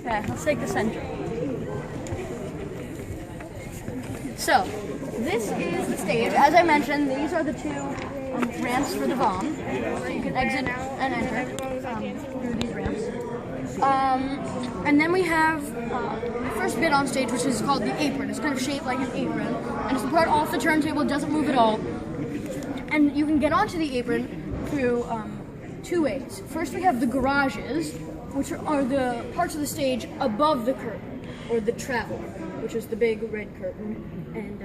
Okay, let's take the center. So, this is the stage. As I mentioned, these are the two ramps for the bomb. So you can exit and enter through these ramps. And then we have the first bit on stage, which is called the apron. It's kind of shaped like an apron, and it's the part off the turntable. It doesn't move at all. And you can get onto the apron through two ways. First, we have the garages, which are the parts of the stage above the curtain, or the travel, which is the big red curtain. And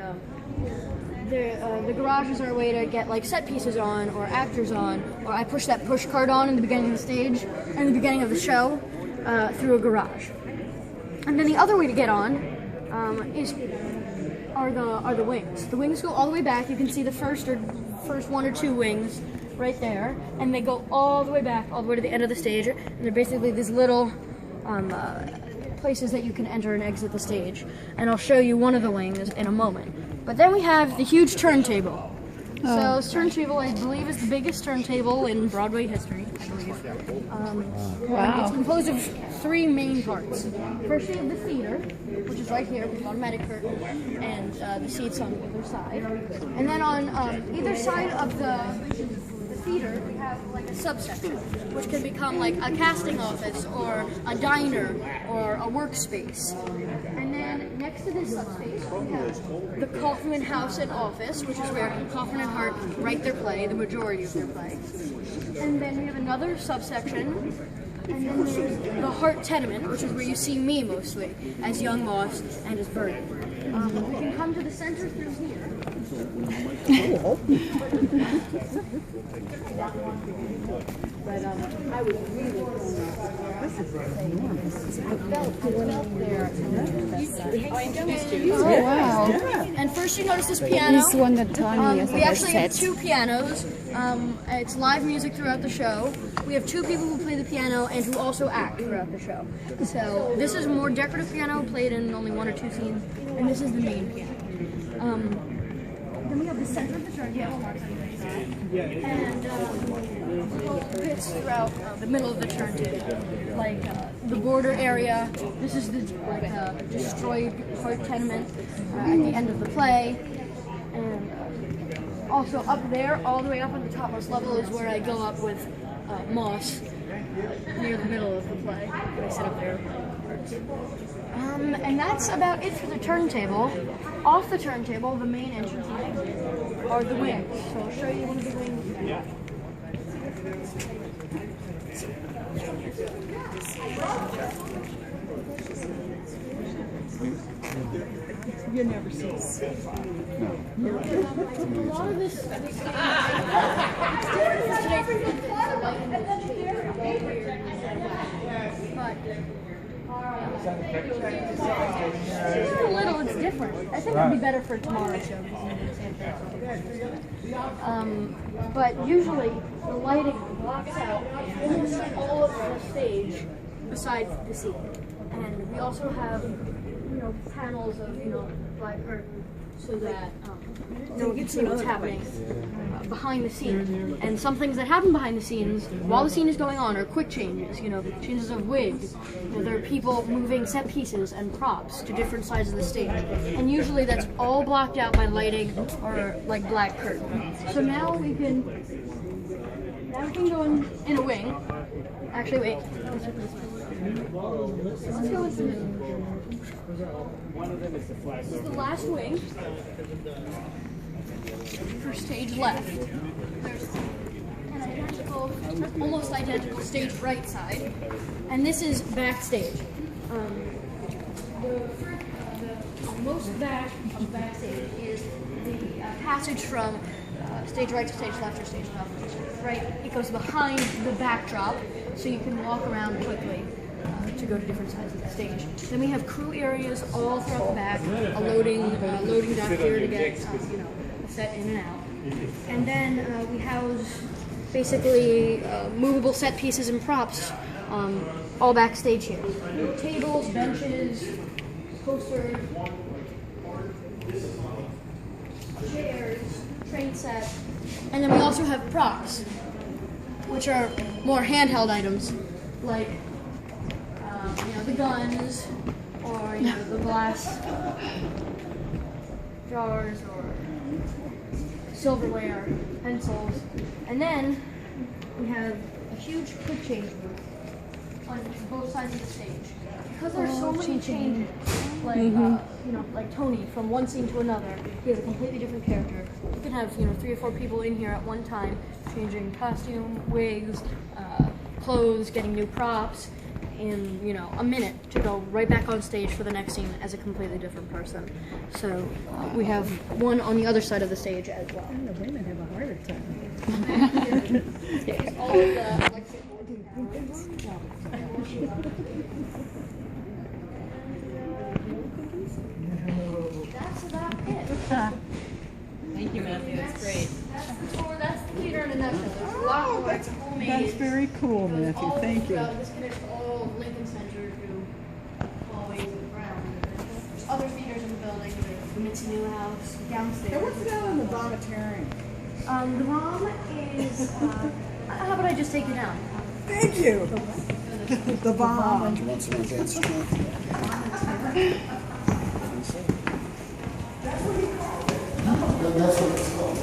the garages are a way to get like set pieces on, or actors on, or I push that push card on in the beginning of the stage, and the beginning of the show, through a garage. And then the other way to get on are the wings. The wings go all the way back. You can see the first one or two wings right there, and they go all the way back, all the way to the end of the stage. And they're basically these little places that you can enter and exit the stage. And I'll show you one of the wings in a moment. But then we have the huge turntable. So this turntable, I believe, is the biggest turntable in Broadway history, I believe. Wow. It's composed of three main parts. First, you have the theater, which is right here with automatic curtain, and the seats on either side. And then on either side of the theater, we have like a subsection, which can become like a casting office, or a diner, or a workspace. And then next to this subspace, we have the Kaufman House and Office, which is where Kaufman and Hart write their play, the majority of their play. And then we have another subsection, and then there's the Hart Tenement, which is where you see me mostly, as young Moss and as Bertie. We can come to the center through here. But I was really Oh, wow. And first you notice this piano. This one that Tony We actually have two pianos. It's live music throughout the show. We have two people who play the piano and who also act throughout the show. So this is a more decorative piano, played in only one or two scenes, and this is the main piano. Then we have the center of the turntable, and little bits throughout the middle of the turntable, like the border area. This is the destroyed Hart Tenement at the end of the play, and also up there, all the way up on the topmost level, is where I go up with Moss near the middle of the play. I sit up there. And that's about it for the turntable. Off the turntable, the main entrance are the wings. So I'll show you one of the wings. You never see it. A lot of this a little, it's different. I think it'd be better for tomorrow's show. But usually the lighting blocks out all of the stage besides the scene. And we also have, panels of black curtain so that no one can see what's happening behind the scenes. And some things that happen behind the scenes while the scene is going on are quick changes, changes of wigs. There are people moving set pieces and props to different sides of the stage. And usually that's all blocked out by lighting or like black curtain. So now we can go in a wing. Actually, wait. Let's go into this is the last wing. For stage left. There's an almost identical stage right side. And this is backstage. The most back of backstage is the passage from stage right to stage left or stage left. Right, it goes behind the backdrop, so you can walk around quickly to go to different sides of the stage. Then we have crew areas all throughout the back, a loading dock here to get set in and out. And then we house basically movable set pieces and props all backstage here. Tables, benches, posters, chairs, train set, and then we also have props, which are more handheld items, like the guns, or the glass jars, or silverware, pencils, and then we have a huge quick change room on both sides of the stage. Because there's so many changes, like Tony, from one scene to another, he has a completely different character. You can have 3 or 4 people in here at one time, changing costume, wigs, clothes, getting new props, in a minute to go right back on stage for the next scene as a completely different person. So we have one on the other side of the stage as well. And the women have a harder time. All of the that's about it. Thank you, Matthew. That's great. That's the tour. That's the theater in a nutshell. There's a lot more. It's homemade. That's very cool, Matthew. Thank you. This connects to all of Lincoln Center to hallways and ground. There's other theaters in the building. There's the Mitzi Newhouse downstairs. Now, what's down in the vomitarium? The ROM is. How about I just take you down? Thank you. The bomb. Do you want some advanced strength? That's what it's called.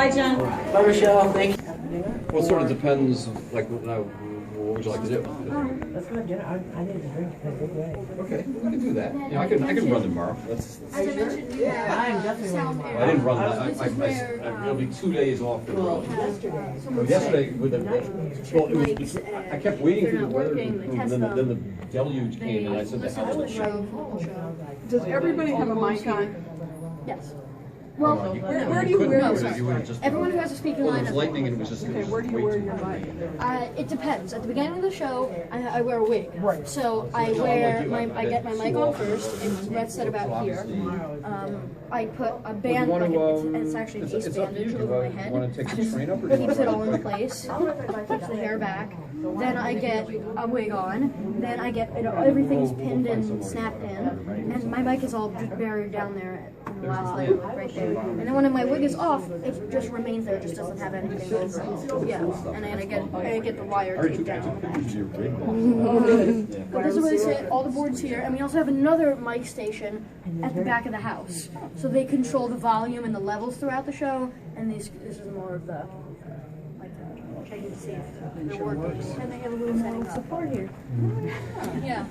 Bye, John. Bye, Michelle. Thank you. Well, it sort of depends, like, what would you like to do? Let's go have dinner. I need a drink because we're great. Okay, we can do that. Yeah, I can run tomorrow. That's. As I mentioned, we have I'm definitely sound running air. I didn't run. This is where, It'll be 2 days off the road. someone Yesterday said, with the, well, it was, I kept waiting for they're the not weather to working, they improve, test and them. then the deluge came, and I said the listen house to the was show, shut. full show. Does everybody have a mic on? Yes. Well, Where do you wear no, your sorry. mic? Everyone who has a speaking Well, it line. was lightning, and it was just. Okay, where do you wear your mic? It depends. At the beginning of the show, I wear a wig. Right. So I wear I get my mic on first, and that's set about here. I put a band, like it's actually an ace bandage over my head. Want to take the train up, or do you Keeps want it all to in place. Keeps the hair back. Then I get a wig on. Then I get everything's pinned and snapped in, and my mic is all just buried down there in the last layer, right there. And then when my wig is off, it just remains there. It just doesn't have anything else. Yeah, and then I get the wire taped down on the back. But this is where they sit. All the boards here, and we also have another mic station at the back of the house, so they control the volume and the levels throughout the show. And this is more of the checking to see if they're working. And they have a little setting up. Support here. Yeah.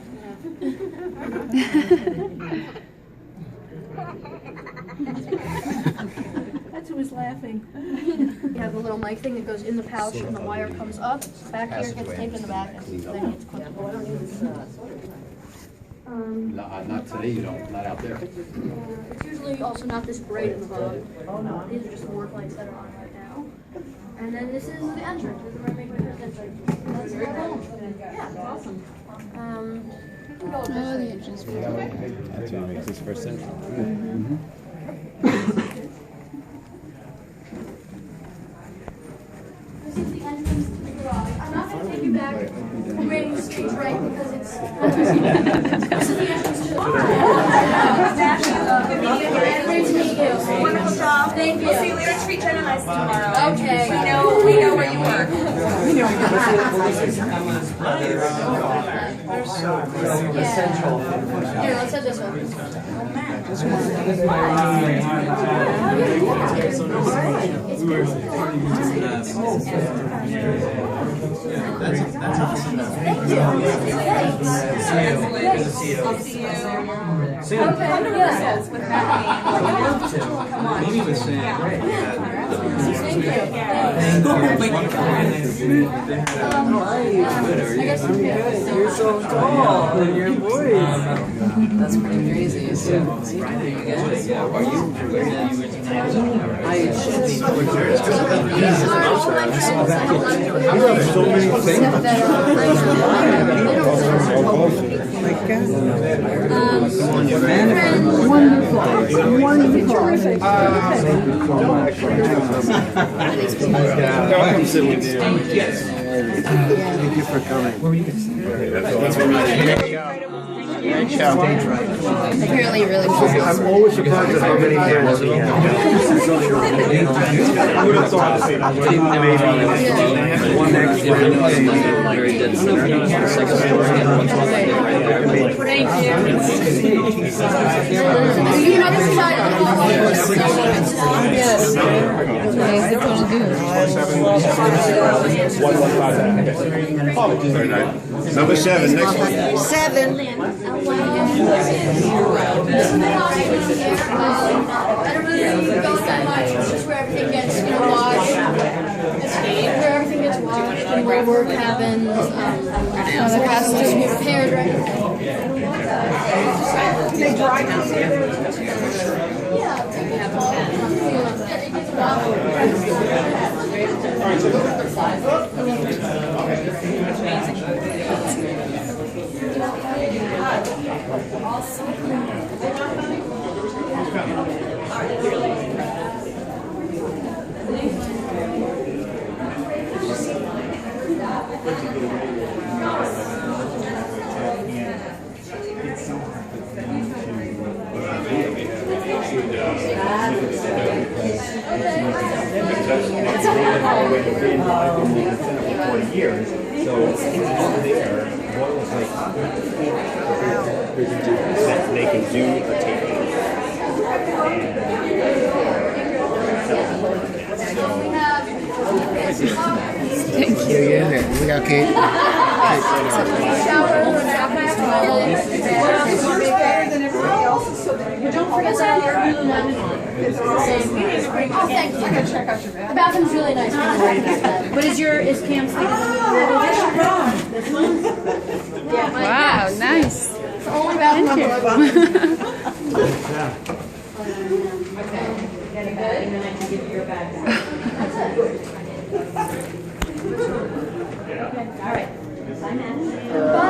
That's who was laughing. You have a little mic thing that goes in the pouch, and the wire comes up back here, gets taped in the back, and then it's clipped. Not today, you don't, not out there. It's usually also not this bright in the bottom. These are just the work lights that are on right now. And then this is the entrance. This is where I make my first entrance. That's very cool. Yeah, it's awesome. We can go this way. the entrance. That's what makes his first entrance. This is the entrance to the garage. I'm not going to take you back to main stage right because it's. This is the entrance to the garage. Great to meet you. Wonderful job. Thank you. We'll see you later at Street Dinner Nice tomorrow. Okay. We know where you work. Essential. Here, let's have this one. With Matthew. Come on. Amy was saying that Thank you. I guess You're so tall, and your voice. That's pretty crazy. I should be. Welcome, sit with you. Thank you for coming. Apparently, really cool. I'm always surprised at how many hands we have. I would have thought maybe one extra. Very dead center. Second floor again. What's wrong with it? Thank you. You know, this is Yes. Okay, good one to do. Number 7, next one. I don't really go that much. It's just where everything gets, you know, washed. Where everything gets washed and where work happens. The costumes get prepared, right? They dry They can do a tape. Thank you. We got Kate. But don't forget that oh, thank you. I gotta check out your bathroom. The bathroom's really nice. But is Cam's Wow, nice. It's the only bathroom on the Bye.